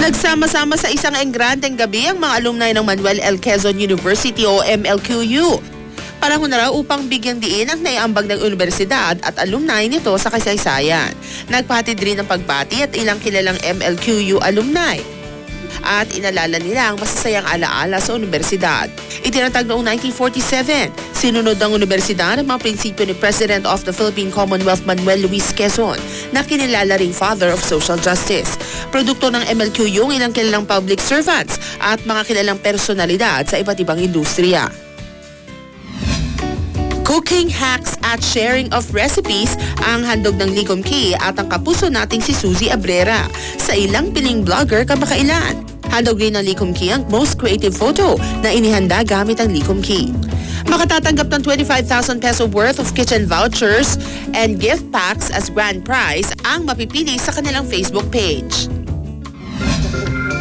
Nagsama-sama sa isang engrandeng gabi ang mga alumni ng Manuel L. Quezon University o MLQU. Panahon na raw upang bigyang diin ang naiambag ng universidad at alumni nito sa kasaysayan. Nagpahatid rin ng pagbati at ilang kilalang MLQU alumni. At inalala nila ang masasayang alaala sa universidad. Itinatag noong 1947, sinunod ng universidad ang mga prinsipyo ni President of the Philippine Commonwealth Manuel Luis Quezon na kinilala ring Father of Social Justice. Produkto ng MLQU ang ilang kilalang public servants at mga kilalang personalidad sa iba't ibang industriya. Cooking hacks at sharing of recipes ang handog ng Likomki at ang kapuso nating si Suzy Abrera sa ilang piling vlogger kamakailan. Handog rin ng Likomki ang most creative photo na inihanda gamit ang Likomki. Makatatanggap ng 25,000 peso worth of kitchen vouchers and gift packs as grand prize ang mapipili sa kanilang Facebook page.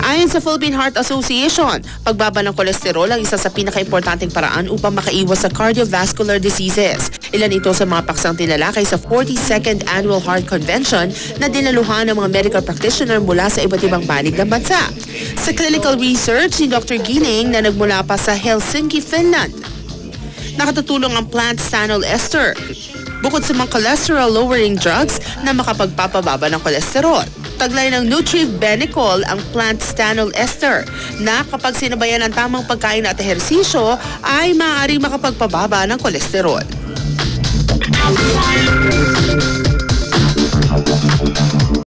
Ayon sa Philippine Heart Association, pagbaba ng kolesterol ang isa sa pinaka-importanteng paraan upang makaiwas sa cardiovascular diseases. Ilan ito sa mga paksang tinalakay sa 42nd Annual Heart Convention na dinaluhan ng mga medical practitioner mula sa iba't ibang panig ng bansa. Sa clinical research ni Dr. Giling na nagmula pa sa Helsinki, Finland, nakatutulong ang plant stanol ester bukod sa mga cholesterol-lowering drugs na makapagpapababa ng kolesterol. Taglay ng Nutribenicol ang plant stanol ester na kapag sinabayan ng tamang pagkain at ehersisyo ay maaaring makapagpababa ng kolesterol.